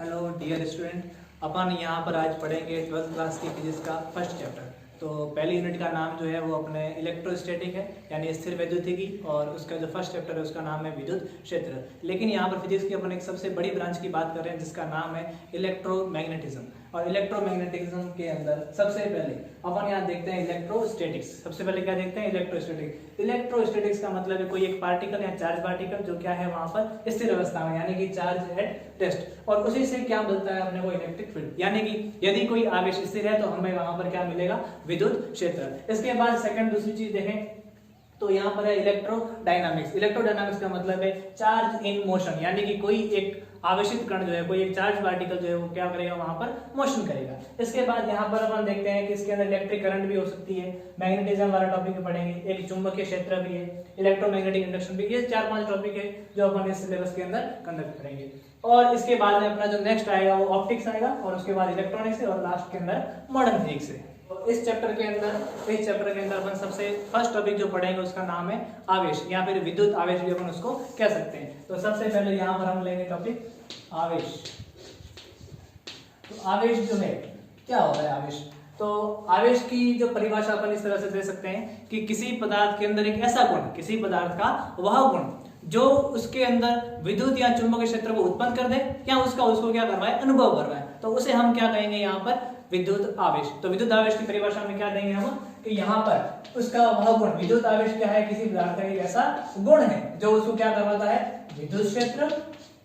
Hello dear student, अपन यहाँ पर आज पढ़ेंगे 12th क्लास की फिजिक्स का फर्स्ट चैप्टर। तो पहली यूनिट का नाम जो है वो अपने इलेक्ट्रोस्टैटिक है, यानी स्थिर वैद्युतिकी, और उसका जो फर्स्ट चैप्टर है उसका नाम है विद्युत क्षेत्र। लेकिन यहाँ पर फिजिक्स की अपन एक सबसे बड़ी ब्रांच की बात कर रहे हैं जिसका नाम है इलेक्ट्रोमैग्नेटिज्म। और इलेक्ट्रोमैग्नेटिज्म के अंदर सबसे पहले अपन यहाँ देखते हैं इलेक्ट्रोस्टैटिक्स। सबसे पहले क्या देखते हैं? इलेक्ट्रोस्टैटिक्स। इलेक्ट्रोस्टैटिक्स का मतलब है कोई एक पार्टिकल या चार्ज पार्टिकल जो क्या है वहां पर स्थिर अवस्था में, यानी कि चार्ज एट रेस्ट, और उसी से क्या मिलता है अपने को? Electric field. यानी कि यदि कोई आवेश स्थिर है तो हमें वहां पर क्या मिलेगा? विद्युत क्षेत्र। इसके बाद सेकंड दूसरी चीज देखें तो यहाँ पर है इलेक्ट्रोडायनामिक्स। इलेक्ट्रोडायनामिक्स का मतलब है चार्ज इन मोशन, यानी कि कोई एक आवेशित कण जो है, कोई एक चार्ज पार्टिकल जो है वो क्या करेगा? वहां पर मोशन करेगा। इसके बाद यहाँ पर अपन देखते हैं कि इसके अंदर इलेक्ट्रिक करंट भी हो सकती है, मैग्नेटिज्म वाला टॉपिक में पढ़ेंगे, एक चुंबकीय क्षेत्र भी है, इलेक्ट्रोमैग्नेटिक इंडक्शन भी। ये 4-5 टॉपिक है जो अपन इस सिलेबस के अंदर कंडक्ट करेंगे। और इसके बाद में अपना जो नेक्स्ट आएगा वो ऑप्टिक्स आएगा, और उसके बाद इलेक्ट्रॉनिक्स है, और लास्ट के अंदर मॉडर्न फिजिक्स है। इस चैप्टर के अंदर अपन सबसे फर्स्ट टॉपिक जो पढ़ेंगे उसका नाम है आवेश, या फिर विद्युत आवेश भी अपन उसको कह सकते हैं। तो सबसे पहले यहाँ पर हम लेंगे टॉपिक आवेश। तो आवेश जो है क्या होता है? आवेश तो आवेश की जो परिभाषा अपन इस तरह से दे सकते हैं कि किसी पदार्थ के अंदर एक ऐसा गुण, किसी पदार्थ का वह गुण जो उसके अंदर विद्युत या चुंबकीय क्षेत्र को उत्पन्न कर दे, या उसको क्या कर रहा है? अनुभव कर रहा है। तो उसे हम क्या कहेंगे यहाँ पर? विद्युत आवेश। तो विद्युत आवेश की परिभाषा में क्या देंगे हम कि यहाँ पर उसका वह गुण, विद्युत आवेश क्या है? किसी पदार्थ का एक ऐसा गुण है जो उसको क्या करवाता है? विद्युत क्षेत्र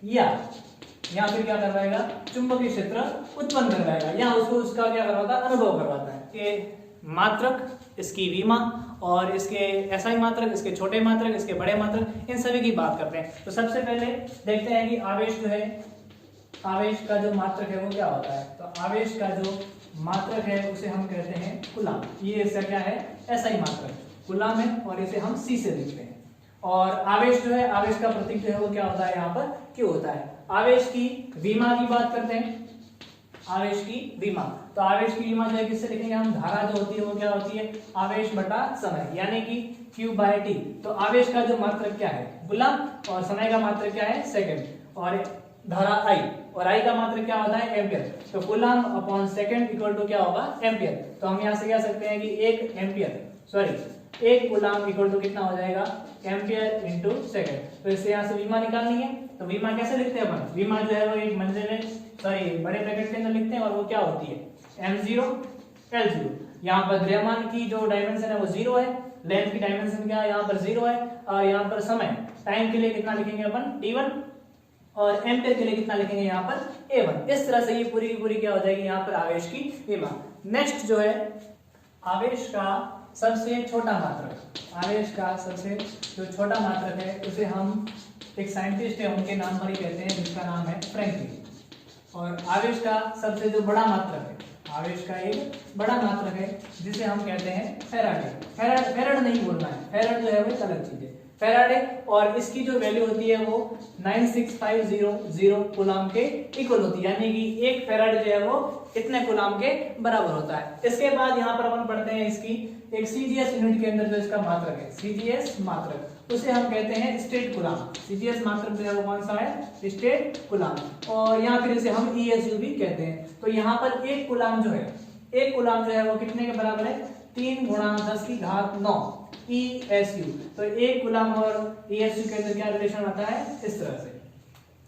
या फिर क्या करवाएगा? चुंबकीय क्षेत्र उत्पन्न करवाएगा, या उसको उसका क्या करवाता है? अनुभव करवाता है। कि मात्रक, इसकी विमा, और इसके ऐसा ही मात्रक, इसके छोटे मात्रक, इसके बड़े मात्रक, इन सभी की बात करते हैं। तो सबसे पहले देखते हैं कि आवेश जो है, आवेश का जो मात्रक है वो क्या होता है? तो आवेश का जो मात्रक है उसे हम कहते हैं कूलाम। ये इसका क्या है? ऐसा ही मात्रक कूलाम है, और इसे हम C से लिखते हैं। और आवेश जो है, आवेश का प्रतीक जो है वो क्या होता है? यहाँ पर Q होता है। आवेश की विमा की बात करते हैं। आवेश की विमा, तो आवेश की विमा जो है किससे लिखेंगे हम? धारा जो होती है वो क्या होती है? आवेश बटा समय, यानी कि Q/T। तो आवेश का जो मात्रक क्या है? कूलाम, और समय का मात्रक क्या है? सेकंड, और धारा I, और I का मात्रक क्या होता है? एम्पियर। तो coulomb upon second equal to क्या होगा? एम्पियर। तो हम यहाँ से कह सकते हैं कि एक कूलाम इक्वल टू कितना हो जाएगा? Ampere into second. तो इससे यहाँ से विमा निकालनी है। तो विमा कैसे लिखते हैं अपन? विमा जो है वो एक मंजिले बड़े ब्रैकेट के अंदर लिखते हैं, और वो क्या होती है? m0 l0। यहाँ पर द्रव्यमान की जो डायमेंशन है वो 0 है, लेंथ की डायमेंशन क्या है? यहाँ पर 0 है, और यहाँ पर समय, टाइम के लिए कितना लिखेंगे अपन? t1, और एम्पियर के लिए कितना लिखेंगे? यहाँ पर a1। इस तरह से ये पूरी की पूरी क्या हो जाएगी? यहाँ पर आवेश की विमा। नेक्स्ट जो है आवेश का सबसे छोटा मात्रक। आवेश का सबसे जो छोटा मात्रक है उसे हम, एक साइंटिस्ट है उनके नाम पर ही कहते हैं, जिसका नाम है फ्रैंकलिन। और आवेश का सबसे जो बड़ा मात्रक है, आवेश का एक बड़ा मात्रक है जिसे हम कहते हैं फैराडे। फैराड नहीं बोलना है, फैराड जो है वो एक अलग चीज है, फैराडे। और इसकी जो वैल्यू होती है वो 96500 कूलाम के इक्वल होती है, यानी कि एक फैराड जो है वो इतने कूलाम के बराबर होता है। इसके बाद यहाँ पर अपन पढ़ते हैं इसकी एक सीजीएस यूनिट के अंदर जो इसका मात्रक है, सीजीएस मात्रक, उसे हम कहते हैं स्टेट कूलाम। सीजीएस मात्रक जो है वो कौन सा है? State coulomb. और यहाँ फिर इसे हम ईएसयू भी कहते हैं। तो यहाँ पर एक कूलाम जो है वो कितने के बराबर है? 3 × 10⁹ ESU। तो एक कूलाम और ESU के अंदर क्या रिलेशन आता है? इस तरह से।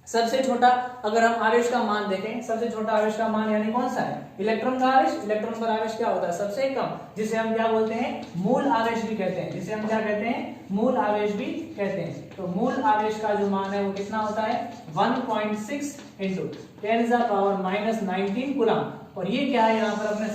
सबसे छोटा अगर हम आवेश का मान देखें, सबसे छोटा आवेश का मान यानी कौन सा है? इलेक्ट्रॉन का आवेश। इलेक्ट्रॉन पर आवेश क्या होता है? सबसे कम, जिसे हम क्या बोलते हैं? मूल आवेश भी कहते हैं। जिसे हम क्या कहते हैं? मूल आवेश भी कहते हैं। तो मूल आवेश का जो मान है वो कितना होता है? 1.6 × 10⁻⁻19 कूलाम। और ये क्या है? यहाँ पर अपने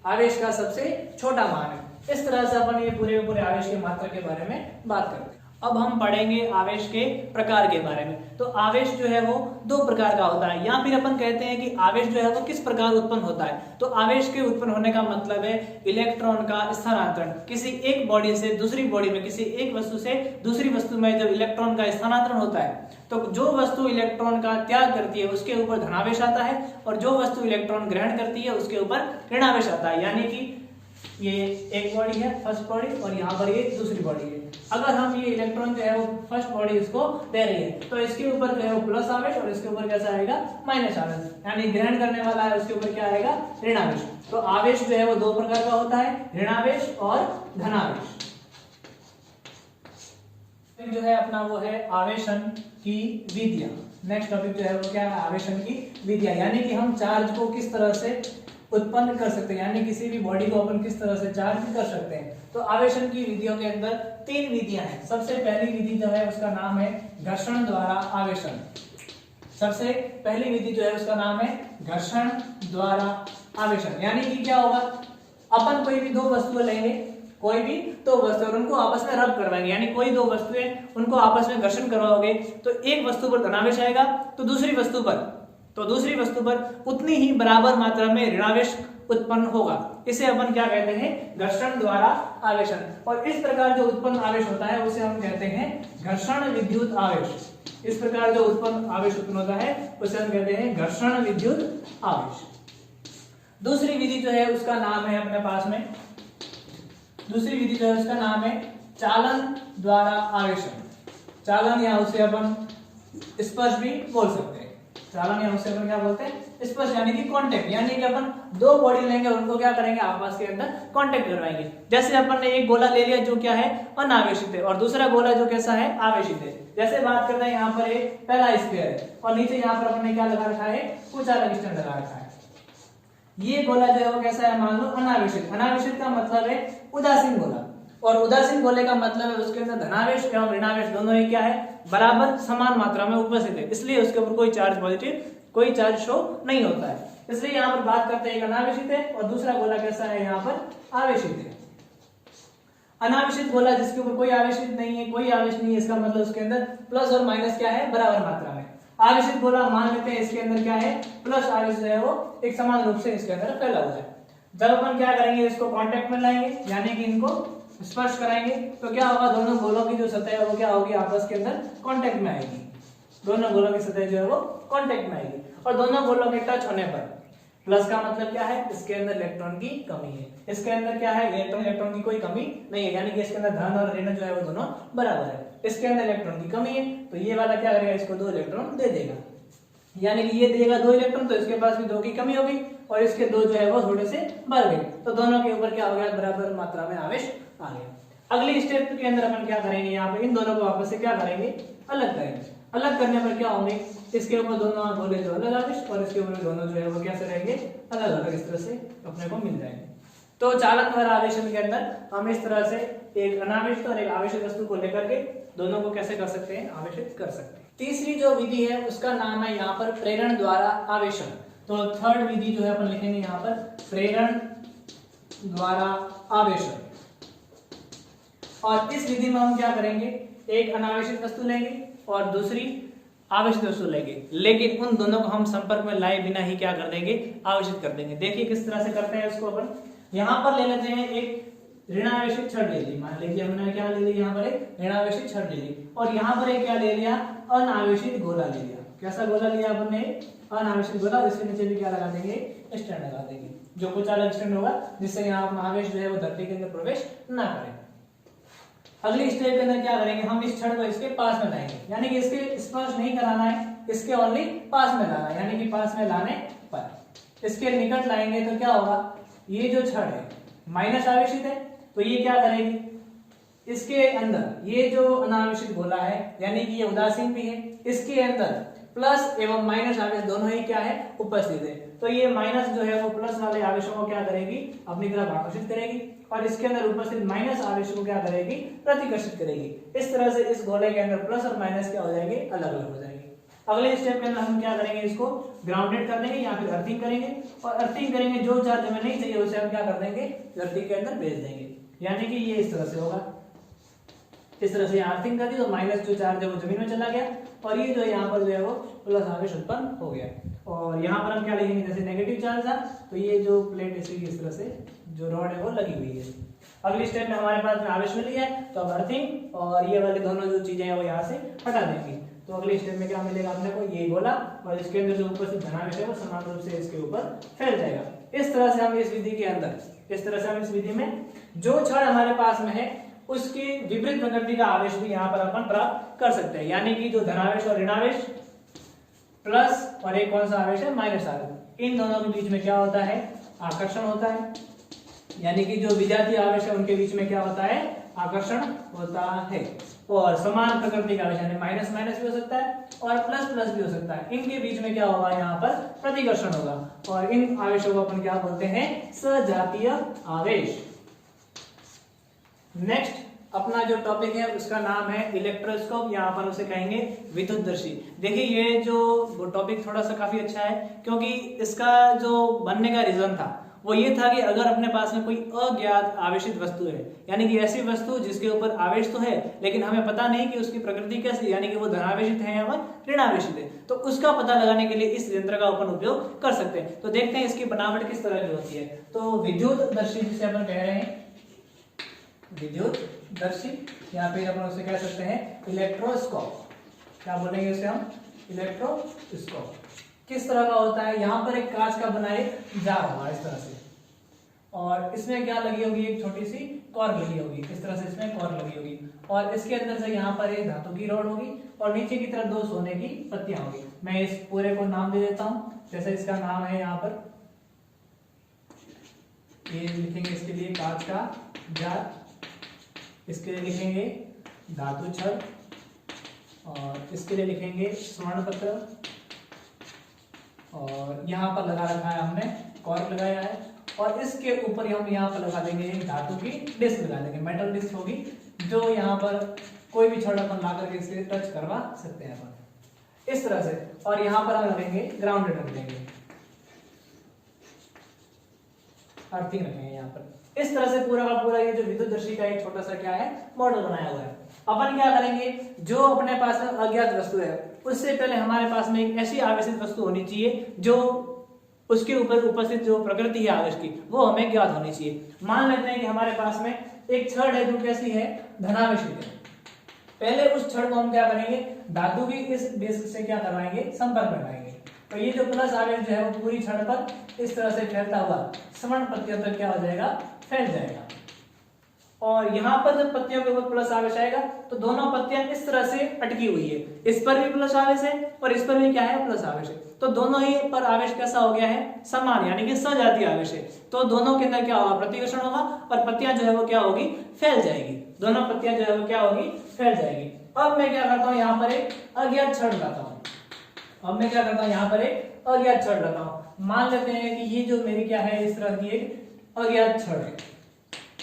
आवेश का सबसे छोटा मान है। इस तरह से अपन ये पूरे आवेश के मात्रा के बारे में बात करते हैं। अब हम पढ़ेंगे आवेश के प्रकार के बारे में। तो आवेश जो है वो 2 प्रकार का होता है, या फिर अपन कहते हैं कि आवेश जो है वो किस प्रकार उत्पन्न होता है। तो आवेश के उत्पन्न होने का मतलब है इलेक्ट्रॉन का स्थानांतरण। किसी एक बॉडी से दूसरी बॉडी में, किसी एक वस्तु से दूसरी वस्तु में जब इलेक्ट्रॉन का स्थानांतरण होता है तो जो वस्तु इलेक्ट्रॉन का त्याग करती है उसके ऊपर धनावेश आता है, और जो वस्तु इलेक्ट्रॉन ग्रहण करती है उसके ऊपर ऋणावेश आता है। यानी कि ये एक बॉडी है फर्स्ट बॉडी और यहाँ पर ये दूसरी बॉडी है। अगर हम ये इलेक्ट्रॉन जो है वो फर्स्ट बॉडी इसको दे रही है तो इसके ऊपर जो है वो प्लस आवेश और इसके ऊपर कैसा आएगा माइनस आवेश, यानी ग्रहण करने वाला है उसके ऊपर क्या आएगा ऋणावेश। तो आवेश जो है वो दो प्रकार का होता है, ऋणावेश और धनावेश। जो है अपना वो है आवेशन की विधियां। नेक्स्ट टॉपिक जो है वो क्या है आवेशन की विधियां, यानी कि हम चार्ज को किस तरह से उत्पन्न कर सकते हैं, यानी किसी भी बॉडी को अपन किस तरह से चार्ज कर सकते हैं। तो आवेशन की विधियों के अंदर तीन विधियां हैं। सबसे पहली विधि जो है उसका नाम है घर्षण द्वारा आवेशन। सबसे पहली विधि जो है उसका नाम है घर्षण द्वारा आवेशन, यानी कि क्या होगा अपन कोई भी दो वस्तुएं लेंगे, कोई भी दो वस्तुएं उनको आपस में रब करवाएंगे, यानी कोई दो वस्तुएं उनको आपस में घर्षण करवाओगे तो एक वस्तु पर धनावेश आएगा तो दूसरी वस्तु पर उतनी ही बराबर मात्रा में ऋणावेश उत्पन्न होगा। इसे अपन क्या कहते हैं घर्षण द्वारा आवेशन। और इस प्रकार जो उत्पन्न आवेश होता है उसे हम कहते हैं घर्षण विद्युत आवेश। इस प्रकार जो उत्पन्न आवेश उत्पन्न होता है उसे हम कहते हैं घर्षण विद्युत आवेश। दूसरी विधि जो है उसका नाम है अपने पास में, दूसरी विधि जो है उसका नाम है चालन द्वारा आवेशन। चालन या उसे अपन स्पर्श भी बोल सकते हैं। चालन या उसे अपन क्या बोलते हैं स्पर्श, यानी कि कांटेक्ट, यानी कि अपन दो बॉडी लेंगे उनको क्या करेंगे आपस के अंदर कांटेक्ट करवाएंगे। जैसे अपन ने एक गोला ले लिया जो क्या है अनावेशित है और दूसरा गोला जो कैसा है आवेशित है। जैसे बात करते हैं यहाँ पर एक पहला स्फीयर है और नीचे यहाँ पर अपन ने क्या लगा रखा है कुछ अलग स्टैंड लगा रखा है। ये गोला जो है वो कैसा है मान लो अनावेशित। अनावेशित का मतलब है उदासीन गोला और उदासीन गोले का मतलब है उसके अंदर धनावेश एवं ऋणावेश दोनों ही क्या है बराबर समान मात्रा में उपस्थित है, इसलिए उसके ऊपर कोई चार्ज पॉजिटिव कोई चार्ज शो नहीं होता है। इसलिए यहाँ पर बात करते हैं एक अनावेशित है और दूसरा गोला कैसा है यहाँ पर आवेशित है। अनावेशित गोला जिसके ऊपर कोई आवेशित नहीं है, कोई आवेश नहीं है, इसका मतलब उसके अंदर प्लस और माइनस क्या है बराबर मात्रा में। आवेशित गोला मान लेते हैं इसके अंदर क्या है प्लस आवेश जो है वो एक समान रूप से इसके अंदर फैला हुआ है। जब अपन क्या करेंगे इसको कांटेक्ट में लाएंगे यानी कि इनको स्पर्श कराएंगे तो क्या होगा दोनों गोलों की जो सतह है वो क्या होगी आपस के अंदर कांटेक्ट में आएगी। दोनों गोलों की सतह जो है वो कांटेक्ट में आएगी और दोनों गोलों के टच होने पर प्लस का मतलब क्या है इसके अंदर इलेक्ट्रॉन की कमी है, इसके अंदर क्या है इलेक्ट्रॉन की कोई कमी नहीं है, यानी कि इसके अंदर धन और ऋण जो है वो दोनों बराबर है। इसके अंदर इलेक्ट्रॉन की कमी है तो ये वाला क्या करेगा इसको 2 इलेक्ट्रॉन दे देगा, यानी कि ये देगा 2 इलेक्ट्रॉन तो इसके पास भी 2 की कमी होगी और इसके 2 जो है वो थोड़े से बढ़ गए तो दोनों के ऊपर क्या हो गया बराबर मात्रा में आवेश आ गया। अगली स्टेप के अंदर अपन क्या करेंगे यहाँ पे इन दोनों को आपस से क्या करेंगे अलग करेंगे। अलग करने पर क्या होंगे इसके ऊपर दोनों गोले जो अलग आवेश और इसके ऊपर दोनों जो है वो कैसे रहेंगे अलग अलग इस तरह से अपने को मिल जाएंगे। तो चालन द्वारा आवेशन के अंदर हम इस तरह से एक अनावेशित और एक आवेशित वस्तु को लेकर के दोनों को कैसे कर सकते हैं आवेशित कर सकते हैं। तीसरी जो विधि है उसका नाम है यहाँ पर प्रेरण द्वारा आवेशन। तो थर्ड विधि जो है अपन लिखेंगे यहाँ पर प्रेरण द्वारा आवेशन। और इस विधि में हम क्या करेंगे एक अनावेशित वस्तु लेंगे और दूसरी आवेशित वस्तु लेंगे, लेकिन उन दोनों को हम संपर्क में लाए बिना ही क्या कर देंगे आवेशित कर देंगे। देखिए किस तरह से करते हैं इसको अपन। यहाँ पर ले लेते हैं एक ऋणावेशित छड़ ले ली, मान लीजिए हमने क्या ले लिया यहाँ पर एक ऋणावेशित छड़ ले ली और यहाँ पर एक क्या ले लिया अनावेशित गोला ले लिया। कैसा गोला लिया आपने अनावेशित गोला, इसके नीचे भी क्या लगा देंगे स्टैंड लगा देंगे जो कुछ अलग स्टैंड होगा जिससे यहाँ अपना आवेश जो है वो धरती के अंदर प्रवेश ना करे। अगली स्टेप के अंदर क्या करेंगे हम इस छड़ को इसके पास में लाएंगे, यानी कि इसके स्पर्श नहीं कराना है, इसके ओनली पास में लाना है, यानी कि पास में लाने पर इसके निकट लाएंगे तो क्या होगा ये जो छड़ है माइनस आवेशित है तो ये क्या करेगी इसके अंदर ये जो अनावेशित गोला है यानी कि ये उदासीन भी है, इसके अंदर प्लस एवं माइनस आवेश दोनों ही क्या है उपस्थित है। तो ये माइनस जो है वो प्लस वाले आवेशों को क्या करेगी अपनी तरफ आकर्षित करेगी और इसके अंदर उपस्थित माइनस आवेशों को क्या करेगी प्रतिकर्षित करेगी। इस तरह से इस गोले के अंदर प्लस और माइनस क्या हो जाएंगे अलग अलग हो जाएंगे। अगले स्टेप के अंदर हम क्या करेंगे इसको ग्राउंडेड कर देंगे या फिर अर्थिंग करेंगे और अर्थिंग करेंगे जो चार्ज हमें नहीं चाहिए उसे हम क्या कर देंगे धरती के अंदर भेज देंगे, यानी कि ये इस तरह से होगा। इस तरह से यहाँ अर्थिंग कर दी तो माइनस जो चार्ज है वो जमीन में चला गया और ये जो है यहाँ पर जो है वो प्लस आवेश उत्पन्न हो गया। और यहाँ पर हम क्या लिखेंगे जैसे नेगेटिव चार्ज था तो ये जो प्लेट इस तरह से जो रॉड है वो लगी हुई है। अगली स्टेप में हमारे पास में आवेश मिल गया है तो अब अर्थिंग और ये वाले दोनों जो चीजें हैं वो यहाँ से हटा देंगे। तो अगली स्टेप में क्या मिलेगा अपने को ये गोला और इसके अंदर जो उपस्थित धनावेश है वो समान रूप से इसके ऊपर फैल जाएगा। इस तरह से हम इस विधि के अंदर, इस तरह से हम इस विधि में जो क्षण हमारे पास में है उसकी विपरीत प्रकृति का आवेश भी यहाँ पर अपन प्राप्त कर सकते हैं। यानी कि जो धनावेश और ऋणावेश प्लस और एक कौन सा आवेश है, माइनस आवेश, इन दोनों के बीच में क्या होता है, आकर्षण होता है। यानी कि जो विजातीय आवेश है उनके बीच में क्या होता है, आकर्षण होता है। और समान प्रकृति का आवेश यानी माइनस माइनस भी हो सकता है और प्लस प्लस भी हो सकता है, इनके बीच में क्या होगा, यहाँ पर प्रतिकर्षण होगा। और इन आवेशों को अपन क्या बोलते हैं, सजातीय आवेश। नेक्स्ट अपना जो टॉपिक है उसका नाम है इलेक्ट्रोस्कोप, यहाँ पर उसे कहेंगे विद्युतदर्शी। देखिए ये जो टॉपिक थोड़ा सा काफी अच्छा है, क्योंकि इसका जो बनने का रीजन था वो ये था कि अगर अपने पास में कोई अज्ञात आवेशित वस्तु है, यानी कि ऐसी वस्तु जिसके ऊपर आवेश तो है लेकिन हमें पता नहीं कि उसकी प्रकृति कैसी, यानी कि वो धनावेशित है या फिर ऋणावेशित है, तो उसका पता लगाने के लिए इस यंत्र का अपन उपयोग कर सकते हैं। तो देखते हैं इसकी बनावट किस तरह की होती है। तो विद्युतदर्शी जिसे अपन कह रहे हैं विद्युतदर्शी, या फिर अपन उसे कह सकते हैं इलेक्ट्रोस्कोप। क्या बोलेंगे इसे हम, इलेक्ट्रोस्कोप। किस तरह का होता है, यहाँ पर एक कांच का बना एक जार होगा इस तरह से, और इसमें क्या लगी होगी, एक छोटी सी कॉर्क लगी होगी, इस तरह से इसमें कॉर्क लगी होगी, और इसके अंदर से यहाँ पर एक धातु की रॉड होगी और नीचे की तरफ 2 सोने की पत्तियां होगी। मैं इस पूरे को नाम दे देता हूँ, जैसे इसका नाम है यहाँ पर, ये लिखेंगे इसके लिए कांच का जार, इसके लिए लिखेंगे धातु छड़, और इसके लिए लिखेंगे स्वर्ण पत्र, और यहाँ पर लगा रखा है हमने कॉर्क लगाया है, और इसके ऊपर हम यहाँ पर लगा देंगे एक धातु की डिस्क लगा देंगे, मेटल डिस्क होगी, जो यहाँ पर कोई भी छड़ अपन ला करके इसे टच करवा सकते हैं अपन इस तरह से। और यहाँ पर हम रखेंगे ग्राउंडेड रख देंगे, अर्थिंग रखेंगे यहाँ पर। इस तरह से पूरा का पूरा ये जो विद्युतदर्शी का एक छोटा सा क्या है, मॉडल बनाया हुआ है। अपन क्या करेंगे, जो अपने पास में अज्ञात वस्तु है उससे पहले हमारे पास में एक ऐसी आवेशित वस्तु होनी चाहिए जो उसके ऊपर उपस्थित जो प्रकृति है आवेश की वो हमें ज्ञात होनी चाहिए। मान लेते हैं कि हमारे पास में एक छड़ है जो कैसी है, धनावेशित है। पहले उस छड़ को हम क्या करेंगे, धातु की इस डिस्क से क्या करवाएंगे, संपर्क बनाएंगे। तो ये जो प्लस आवेश जो है वो पूरी छड़ पर इस तरह से फैलता हुआ स्वर्ण पत्तियों तक क्या हो जाएगा, फैल जाएगा। और यहाँ पर जब पत्तियों के ऊपर प्लस आवेश आएगा तो दोनों पत्तियां इस तरह से अटकी हुई है, इस पर भी प्लस आवेश है और इस पर भी क्या है, प्लस आवेश है। तो दोनों ही पर आवेश कैसा हो गया है, समान, यानी कि सजातीय आवेश है। तो दोनों के अंदर क्या होगा, प्रतिकर्षण होगा और पत्तियां जो है वो क्या होगी, फैल जाएगी। दोनों पत्तियां जो है वो क्या होगी, फैल जाएगी। अब मैं क्या करता हूँ, यहाँ पर एक अज्ञात छड़ लगाता हूँ। अब मैं क्या करता हूँ, यहाँ पर एक अज्ञात छड़ लगाता हूँ। मान लेते हैं कि ये जो मेरी क्या है, इस तरह की एक अज्ञात छड़ है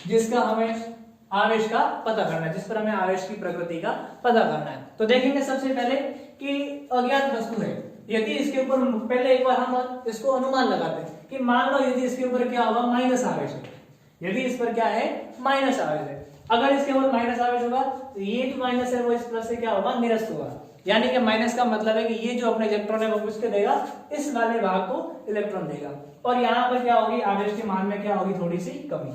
जिसका हमें आवेश का पता करना है, जिस पर हमें आवेश की प्रकृति का पता करना है। तो देखेंगे सबसे पहले कि अज्ञात वस्तु है, यदि इसके ऊपर पहले एक बार हम इसको अनुमान लगाते हैं कि मान लो यदि इसके ऊपर क्या होगा, माइनस आवेश है। यदि इस पर क्या है, माइनस आवेश है, अगर इसके ऊपर माइनस आवेश होगा तो ये जो माइनस है वो इस प्लस से क्या होगा, निरस्त होगा। यानी कि माइनस का मतलब है कि ये जो अपने इलेक्ट्रॉन है वो किसके देगा, इस वाले भाग को इलेक्ट्रॉन देगा। और यहाँ पर क्या होगी, आवेश के मान में क्या होगी, थोड़ी सी कमी,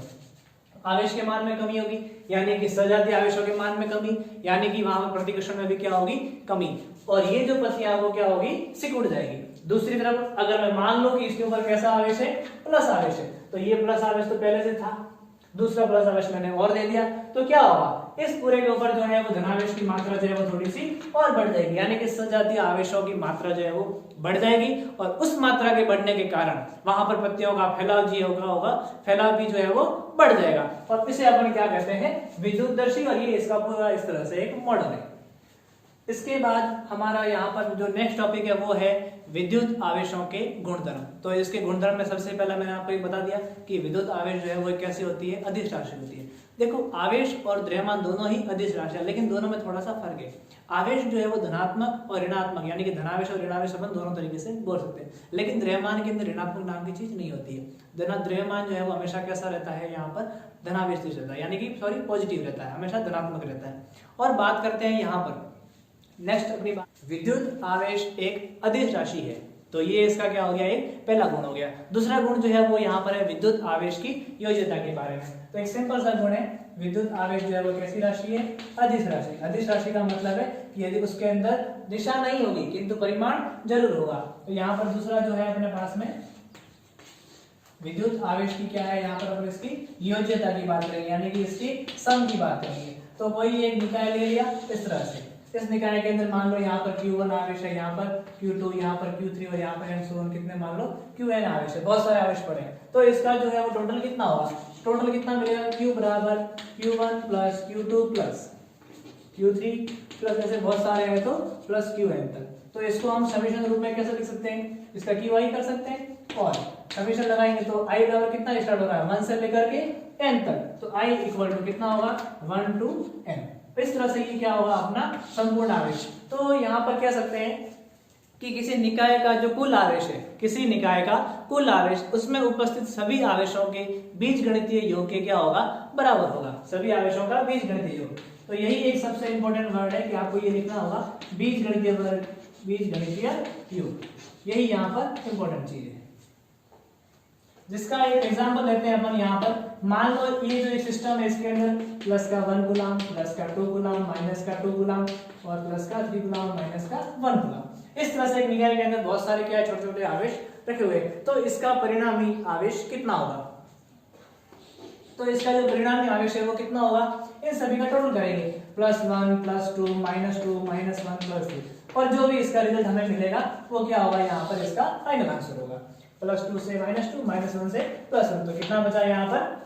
आवेश के मान में कमी होगी, यानी कि सजातीय आवेशों के मान में कमी, यानी कि वहां पर प्रतिकर्षण में भी क्या होगी, कमी। और ये जो पत्तियां वो क्या होगी, सिकुड़ जाएगी। दूसरी तरफ अगर मैं मान लो कि इसके ऊपर कैसा आवेश है, प्लस आवेश है, तो ये प्लस आवेश तो पहले से था, दूसरा प्लस आवेश मैंने और दे दिया, तो क्या होगा, इस पूरे के ऊपर जो है वो धनावेश की मात्रा जो है वो थोड़ी सी और बढ़ जाएगी, यानी कि सजातीय आवेशों की मात्रा जो है वो बढ़ जाएगी। और उस मात्रा के बढ़ने के कारण वहां पर पत्तियों का फैलाव जो होगा फैलाव भी जो है वो बढ़ जाएगा। और इसे अपन क्या कहते हैं, विद्युतदर्शी। और ये इसका पूरा इस तरह से एक मॉडल है। इसके बाद हमारा यहाँ पर जो नेक्स्ट टॉपिक है वो है विद्युत आवेशों के गुणधर्म। तो इसके गुणधर्म में सबसे पहला मैंने आपको बता दिया कि विद्युत आवेश जो है वो कैसी होती है, अदिश राशि होती है। देखो आवेश और द्रव्यमान दोनों ही अदिश राशि है, लेकिन दोनों में थोड़ा सा फर्क है। आवेश जो है वो धनात्मक और ऋणात्मक, यानी कि धनावेश और ऋणावेश अपन दोनों तरीके से बोल सकते हैं, लेकिन द्रव्यमान के अंदर ऋणात्मक नाम की चीज नहीं होती है। द्रव्यमान जो है वो हमेशा कैसा रहता है, यहाँ पर धनावेश रहता है, यानी कि पॉजिटिव रहता है, हमेशा धनात्मक रहता है। और बात करते हैं यहाँ पर नेक्स्ट अपनी बात, विद्युत आवेश एक अदिश राशि है। तो ये इसका क्या हो गया, एक पहला गुण हो गया। दूसरा गुण जो है वो यहाँ पर है विद्युत आवेश की योज्यता के बारे में। तो एक सिंपल सा गुण है, विद्युत आवेश जो है वो कैसी राशि है, अदिश राशि। अदिश राशि का मतलब है कि यदि उसके अंदर दिशा नहीं होगी किंतु परिमाण जरूर होगा। तो यहाँ पर दूसरा जो है अपने पास में विद्युत आवेश की क्या है यहाँ पर अपन इसकी योज्यता की बात करेंगे, यानी कि इसकी सम की बात करेंगे। तो कोई एक निकाय ले लिया इस तरह से, इस निकाय के अंदर मान लो यहाँ पर Q1 आवेश है, यहाँ पर Q2, यहाँ पर Q3 और यहाँ पर एंड सो ऑन कितने मान लो Qn आवेश है, बहुत सारे आवेश पड़े हैं। तो इसका जो है वो टोटल कितना होगा, टोटल कितना मिलेगा, Q बराबर Q1 plus Q2 plus Q3 plus ऐसे बहुत सारे हैं तो प्लस Qn तक। तो इसको हम समीकरण रूप में कैसे लिख सकते हैं, इसका QI कर सकते हैं और समीकरण लगाएंगे तो I बराबर कितना स्टार्ट हो रहा है 1 से लेकर के n तक, तो I इक्वल टू कितना होगा 1 to n। इस तरह से ये क्या होगा अपना संपूर्ण आवेश। तो यहाँ पर कह सकते हैं कि किसी निकाय का जो कुल आवेश है, किसी निकाय का कुल आवेश, उसमें उपस्थित सभी आवेशों के बीजगणितीय योग के क्या होगा, बराबर होगा, सभी आवेशों का बीजगणितीय योग। तो यही एक सबसे इंपॉर्टेंट वर्ड है कि आपको ये लिखना होगा बीजगणितीय योग, यही यहाँ पर इंपॉर्टेंट चीज है। जिसका एक एग्जांपल लेते हैं अपन यहाँ पर, मान लो ये जो सिस्टम है इसके अंदर प्लस का 1 कूलम, प्लस का 2 कूलम, माइनस का 2 कूलम और प्लस का 3 कूलम, माइनस का 1 कूलम। इस तरह से एक निकाय के अंदर बहुत सारे क्या छोटे छोटे आवेश रखे हुए, तो इसका परिणामी आवेश कितना होगा, तो इसका जो परिणामी आवेश है वो कितना होगा, इन सभी का टोटल करेंगे, +1 +2 -2 -1 +2 और जो भी इसका रिजल्ट हमें मिलेगा वो क्या होगा, यहाँ पर इसका फाइनल आंसर होगा। +2 से -2 -1 से +1, तो कितना बचा यहाँ पर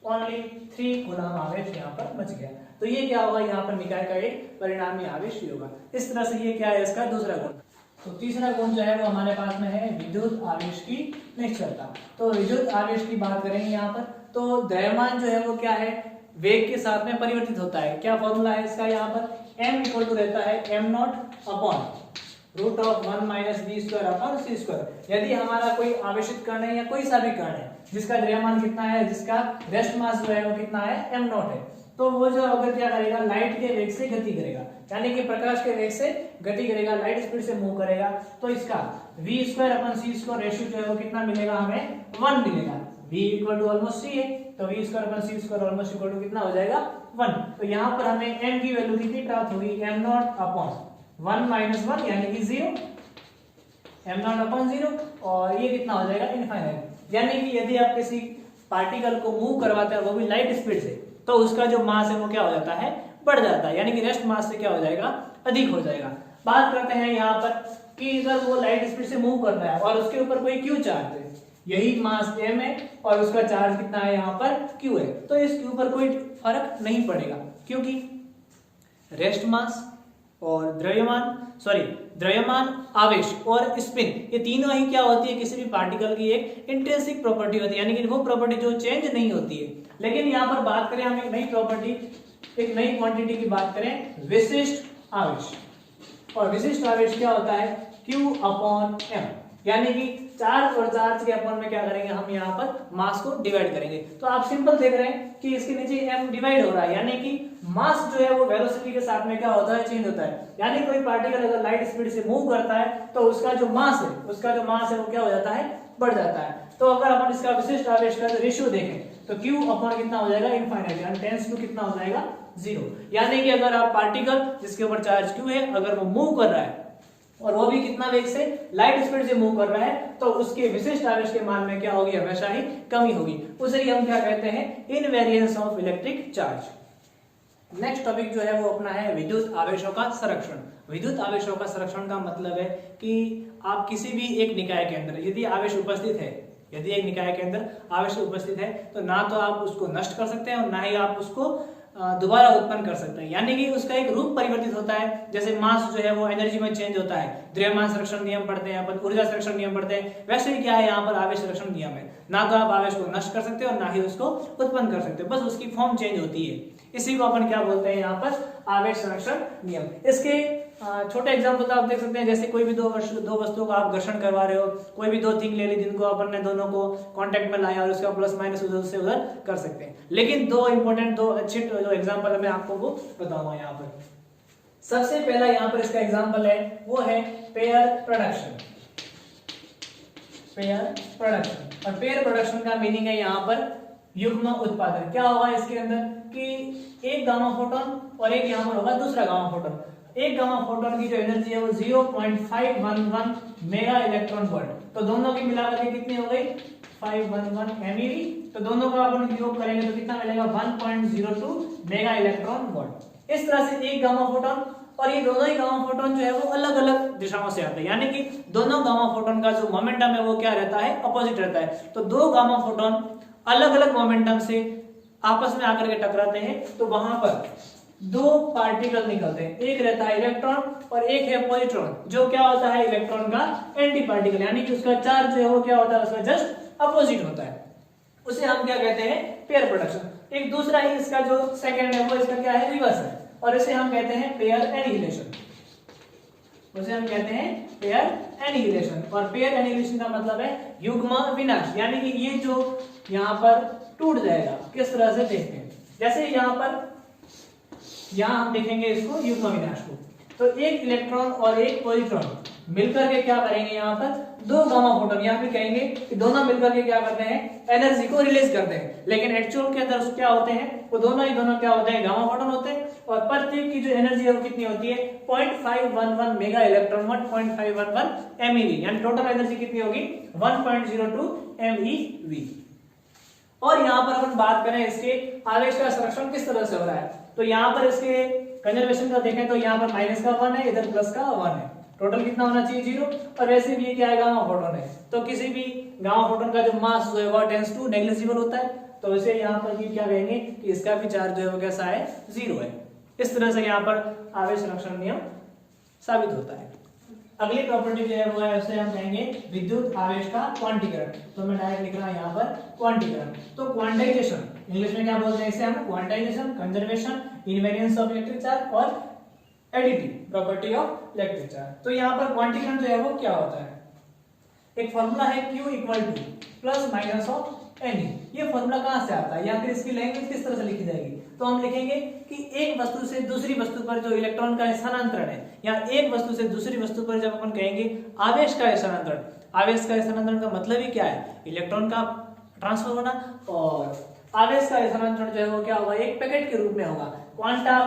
ओनली 3 कूलम आवेश यहाँ पर बच गया। तो ये क्या होगा, यहाँ पर निकाय का एक परिणामी आवेश होगा। इस तरह से ये क्या है इसका दूसरा गुण। तो तीसरा गुण जो है वो हमारे पास में है विद्युत आवेश की निश्चलता। तो विद्युत आवेश की बात करेंगे यहाँ पर, तो द्रव्यमान जो है वो क्या है, वेग के साथ में परिवर्तित होता है। क्या फॉर्मूला है इसका, यहाँ पर m इक्वल टू रहता है m0 upon √1 - v² upon c²। यदि हमारा कोई आवेशित कण है या कोई सा भी कण है जिसका द्रव्यमान कितना है, जिसका रेस्ट मास जो है वो कितना है m0 है, तो वो जो अगर क्या करेगा, लाइट के वेग से गति करेगा, यानी कि प्रकाश के वेग से गति करेगा, लाइट स्पीड से मूव करेगा, तो इसका v² अपॉन c² रेशियो जो है वो कितना मिलेगा, हमें 1 मिलेगा। v equal to almost c है, तो v² upon c² almost equal to कितना हो जाएगा 1। तो यहाँ पर हमें m की वैल्यू कितनी प्राप्त होगी, m0 अपॉन 1 - 1 यानी कि 0, m0 अपॉन 0 और ये कितना हो जाएगा इनफाइनाइट। यानी कि यदि आप किसी पार्टिकल को मूव करवाते हैं वो भी लाइट स्पीड से, तो उसका जो मास है वो क्या हो जाता है, बढ़ जाता है, यानी कि रेस्ट मास से क्या हो जाएगा, अधिक हो जाएगा। बात करते हैं यहाँ पर कि अगर वो लाइट स्पीड से मूव कर रहा है और उसके ऊपर कोई क्यू चार्ज है, यही मास m है और उसका चार्ज कितना है यहाँ पर q है, तो इसके ऊपर कोई फर्क नहीं पड़ेगा, क्योंकि रेस्ट मास और द्रव्यमान आवेश और स्पिन, ये तीनों ही क्या होती है, किसी भी पार्टिकल की एक इंट्रिंसिक प्रॉपर्टी होती है, यानी कि वो प्रॉपर्टी जो चेंज नहीं होती है। लेकिन यहाँ पर बात करें हम एक नई प्रॉपर्टी, एक नई क्वांटिटी की बात करें, विशिष्ट आवेश। और विशिष्ट आवेश क्या होता है, Q अपॉन m, यानी कि चार्ज और चार्ज के अपॉन में क्या करेंगे, हम यहाँ पर मास को डिवाइड करेंगे। तो आप सिंपल देख रहे हैं कि इसके नीचे m डिवाइड हो रहा है, यानी कि मास जो है वो वेलोसिटी के साथ में क्या होता है, चेंज होता है। यानी कोई पार्टिकल अगर लाइट स्पीड से मूव करता है तो उसका जो मास है वो क्या हो जाता है, बढ़ जाता है। तो अगर अपन इसका विशिष्ट आवेश का रेशियो देखें तो Q अपॉन कितना हो जाएगा, इनफाइनाइट, यानी टेंड्स टू कितना हो जाएगा 0। यानी कि अगर आप पार्टिकल जिसके ऊपर चार्ज Q है अगर वो मूव कर रहा है और वो भी कितना वेग से, लाइट स्पीड से मूव कर रहा है, तो उसके विशिष्ट आवेश के मान में क्या होगी, हमेशा ही कमी होगी। उसे ही हम क्या कहते हैं, invariance of electric charge. Next topic जो है वो अपना है विद्युत आवेशों का संरक्षण। विद्युत आवेशों का संरक्षण का मतलब है कि आप किसी भी एक निकाय के अंदर यदि आवेश उपस्थित है, यदि एक निकाय के अंदर आवेश उपस्थित है, तो ना तो आप उसको नष्ट कर सकते हैं और ना ही आप उसको दोबारा उत्पन्न कर सकते हैं, यानी कि उसका एक रूप परिवर्तित होता है। जैसे मास जो है वो एनर्जी में चेंज होता है, द्रव्यमान संरक्षण नियम पढ़ते हैं अपन, ऊर्जा संरक्षण नियम पढ़ते हैं, वैसे ही क्या है यहाँ पर आवेश संरक्षण नियम है। ना तो आप आवेश को नष्ट कर सकते हो और ना ही उसको उत्पन्न कर सकते हो, बस उसकी फॉर्म चेंज होती है। इसी को अपन क्या बोलते हैं यहाँ पर, आवेश संरक्षण नियम। इसके छोटे एग्जाम्पल तो आप देख सकते हैं, जैसे कोई भी दो वस्तुओं को आप घर्षण करवा रहे हो, कोई भी दो थिंग ले ली जिनको अपन ने दोनों को कांटेक्ट में लाया और उसका प्लस माइनस उधर से उधर कर सकते हैं। लेकिन दो अच्छे जो एग्जाम्पल मैं आपको वो बताऊंगा यहाँ पर। सबसे पहला यहाँ पर इसका एग्जाम्पल है वो है पेयर प्रोडक्शन। और पेयर प्रोडक्शन का मीनिंग है यहाँ पर युग्म उत्पादन। क्या होगा इसके अंदर कि एक गामा फोटोन और एक यहाँ पर होगा दूसरा गामा फोटोन। एक गामा फोटोन की जो एनर्जी है वो 0.511 मेगा इलेक्ट्रॉन वोल्ट, तो दोनों की मिलाकर के कितनी हो गई 0.511 MeV। तो दोनों का अपन योग करेंगे तो कितना मिलेगा 1.02 मेगा इलेक्ट्रॉन वोल्ट। इस तरह से एक गामा फोटोन, और ये दोनों ही गामा फोटोन जो है वो अलग अलग दिशाओं से आते हैं, यानी कि दोनों गामा फोटोन का जो मोमेंटम है वो क्या रहता है, अपोजिट रहता है। तो दो गामा फोटोन अलग अलग मोमेंटम से आपस में आकर के टकराते हैं, तो वहां पर दो पार्टिकल निकलते हैं, एक रहता है इलेक्ट्रॉन और एक है पॉजिट्रॉन, जो क्या होता है इलेक्ट्रॉन का एंटी पार्टिकल, यानी कि उसका चार्ज जो है वो क्या होता है, उसका जस्ट अपोजिट होता है। उसे हम क्या कहते हैं, पेयर प्रोडक्शन। एक दूसरा ही इसका जो सेकंड है वो इसका क्या है, रिवर्स है, और इसे हम कहते हैं पेयर एनिहिलेशन। उसे हम कहते हैं पेयर एनिहिलेशन, और पेयर एनिहिलेशन का मतलब है युग्म विनाश, यानी कि ये जो यहाँ पर टूट जाएगा। किस तरह से देखते हैं, जैसे यहाँ हम देखेंगे इसको युग्म विनाश को, तो एक इलेक्ट्रॉन और एक पॉजिट्रॉन मिलकर के क्या करेंगे, यहाँ पर दो गामा फोटोन, यहाँ पे कहेंगे कि दोनों मिलकर के क्या करते हैं, एनर्जी को रिलीज करते हैं। लेकिन एक्चुअल के अंदर क्या होते हैं, वो दोनों क्या होते हैं, गामा फोटोन होते हैं, और प्रत्येक की जो एनर्जी है वो कितनी होती है, 0.511 मेगा इलेक्ट्रॉन वोल्ट, 0.511 MeV, यानी टोटल एनर्जी कितनी होगी 1.02 MeV। और यहाँ पर अपन बात करें इसके आवेश का संरक्षण किस तरह से हो रहा है, तो यहाँ पर इसके कंजर्वेशन का देखें तो यहाँ पर माइनस का 1 है, इधर प्लस का 1 है, टोटल कितना होना चाहिए 0। और वैसे भी ये क्या है, गामा फोटोन है, तो किसी भी गामा फोटोन का जो मास जो है वो टेंड्स टू नेग्लिजिबल होता है, तो इसे यहाँ पर भी क्या कहेंगे कि इसका भी चार्ज जो है वो कैसा है, 0 है। इस तरह से यहाँ पर आवेश संरक्षण नियम साबित होता है। अगली प्रॉपर्टी जो है वो है, उसे हम कहेंगे विद्युत आवेश का क्वांटीकरण। तो मैं डायरेक्ट लिख रहा हूं यहाँ पर क्वांटीकरण। तो क्वांटाइजेशन इंग्लिश में क्या बोलते हैं इसे हम, quantization, conservation, invariance of electric charge और additive property of electric charge. तो यहाँ पर क्वांटीकरण जो है वो क्या होता है, एक फॉर्मूला है Q equal two plus minus of any. ये फॉर्मूला कहां से आता है, या फिर इसकी लैंग्वेज किस तरह से लिखी जाएगी, तो हम लिखेंगे कि एक वस्तु से दूसरी वस्तु पर जो इलेक्ट्रॉन का स्थानांतरण है, या एक वस्तु से दूसरी वस्तु पर जब अपन कहेंगे आवेश का स्थानांतरण, आवेश का स्थानांतरण का मतलब ही क्या है, इलेक्ट्रॉन का ट्रांसफर होना, और आवेश का स्थानांतरण जो है वो क्या होगा, एक पैकेट के रूप में होगा। क्वांटा,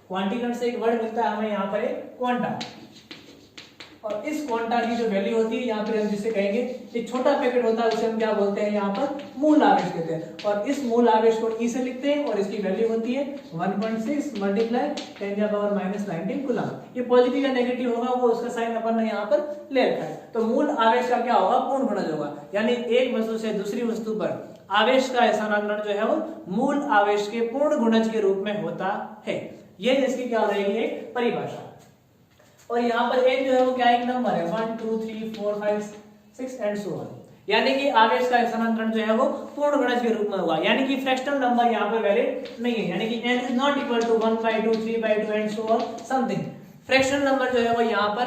क्वांटीकरण से एक वर्ड मिलता है हमें यहाँ पर एक क्वांटा, और इस क्वांटा की जो वैल्यू होती है यहाँ पर हम जिसे कहेंगे, एक छोटा पैकेट होता है उसे हम क्या बोलते हैं, यहाँ पर मूल आवेश कहते हैं, और इस मूल आवेश को E से लिखते हैं, और इसकी वैल्यू होती है 1.6 मल्टीप्लाई 10⁻⁻19 कूलम। ये पॉजिटिव या नेगेटिव होगा वो उसका साइन अपन ने यहाँ पर ले रखा है। तो मूल आवेश का क्या होगा, पूर्ण गुणज होगा, यानी एक वस्तु से दूसरी वस्तु पर आवेश का स्थानांतरण जो है वो मूल आवेश के पूर्ण गुणज के रूप में होता है। ये इसकी क्या रहेगी, एक परिभाषा। और यहाँ पर एक जो है वो क्या एक नंबर है, 1 2 3 4 5 6 एंड सो ऑन, यानी कि आवेश का स्थानांतरण जो है वो पूर्ण गुणज के रूप में होगा, यानी कि फ्रैक्शनल नंबर यहाँ पर वैलिड नहीं है, यानी कि n is not equal to 1/2 3/2 and so on something. Fractional number जो है वो यहाँ पर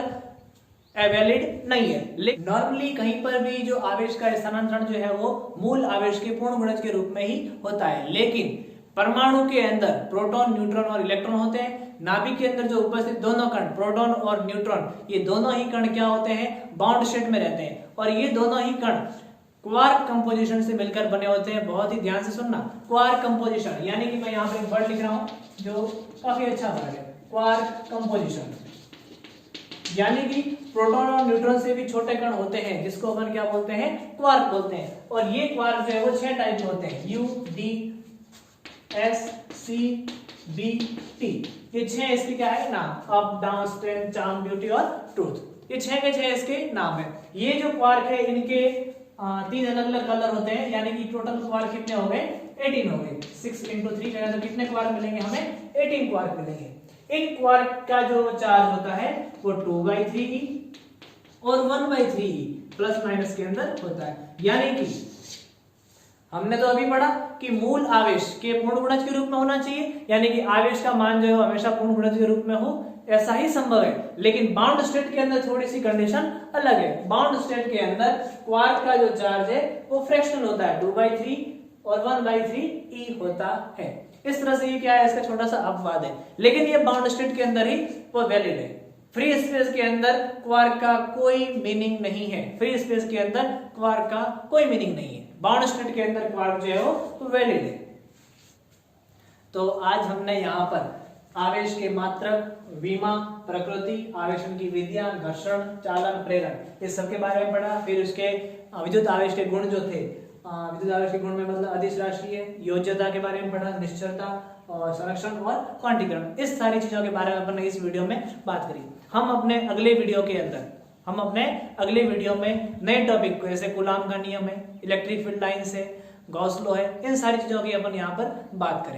वैलिड नहीं है। लेकिन नॉर्मली कहीं पर भी जो आवेश का स्थानांतरण जो है वो मूल आवेश के पूर्ण गुणज के रूप में ही होता है। लेकिन परमाणु के अंदर प्रोटॉन, न्यूट्रॉन और इलेक्ट्रॉन होते हैं। नाभिक के अंदर जो उपस्थित दोनों कण प्रोटॉन और न्यूट्रॉन, ये दोनों ही कण क्या होते हैं, बाउंड स्टेट में रहते हैं, और ये दोनों ही कण क्वार्क कंपोजिशन से मिलकर बने होते हैं। बहुत ही ध्यान से सुनना, क्वार्क कंपोजिशन, यानी कि मैं यहाँ पे एक वर्ड लिख रहा हूँ जो काफी अच्छा वर्ड है, क्वार्क कंपोजिशन, यानी कि प्रोटॉन और न्यूट्रॉन से भी छोटे कण होते हैं जिसको अपन क्या बोलते हैं, क्वार्क बोलते हैं। और ये क्वार्क जो है वो 6 टाइप के होते हैं, U D S C B T। ये 6 इसके क्या है नाम, up down strength charm beauty और ट्रूथ, ये 6 के 6 इसके नाम है। ये जो क्वार्क है इनके 3 अलग अलग कलर होते हैं, यानी कि टोटल क्वार्क कितने हो गए, 18 हो गए। 6 × 3 करें तो कितने क्वार्क मिलेंगे हमें, 18 क्वार्क मिलेंगे। इन क्वार्क का जो चार्ज होता है वो 2/3e और 1/3e प्लस माइनस के अंदर होता है। यानी कि हमने तो अभी पढ़ा कि मूल आवेश के पूर्ण गुणज के रूप में होना चाहिए, यानी कि आवेश का मान जो है हमेशा पूर्ण गुणज के रूप में हो, ऐसा ही संभव है। लेकिन बाउंड स्टेट के अंदर थोड़ी सी कंडीशन अलग है। बाउंड स्टेट के अंदर क्वार्क का जो चार्ज है वो फ्रैक्शनल होता है, 2/3 और 1/3e होता है। इस तरह से ये क्या है, इसका छोटा सा अपवाद है, लेकिन ये बाउंड स्टेट के अंदर ही वो वैलिड है। फ्री स्पेस के अंदर क्वार्क का कोई मीनिंग नहीं है, फ्री स्पेस के अंदर क्वार्क का कोई मीनिंग नहीं है। बाउंड स्टेट के अंदर क्वार्क जो है वो वैलिड है। तो आज हमने यहाँ पर आवेश के मात्रक, विमा, प्रकृति, आवेशन की विधियां, घर्षण, चालन, प्रेरण, इस सब के बारे में पढ़ा। फिर उसके विद्युत आवेश के गुण जो थे, विद्युत आवेश के गुण में मतलब अदिश राशि है, योज्यता के बारे में पढ़ा, निश्चलता और संरक्षण और क्वांटीकरण, इस सारी चीजों के बारे में अपन ने इस वीडियो में बात करी। हम अपने अगले वीडियो में नए टॉपिक को, जैसे कूलाम का नियम है, इलेक्ट्रिक फील्ड लाइंस है, गॉस लॉ है, इन सारी चीजों की अपन यहाँ पर बात करें।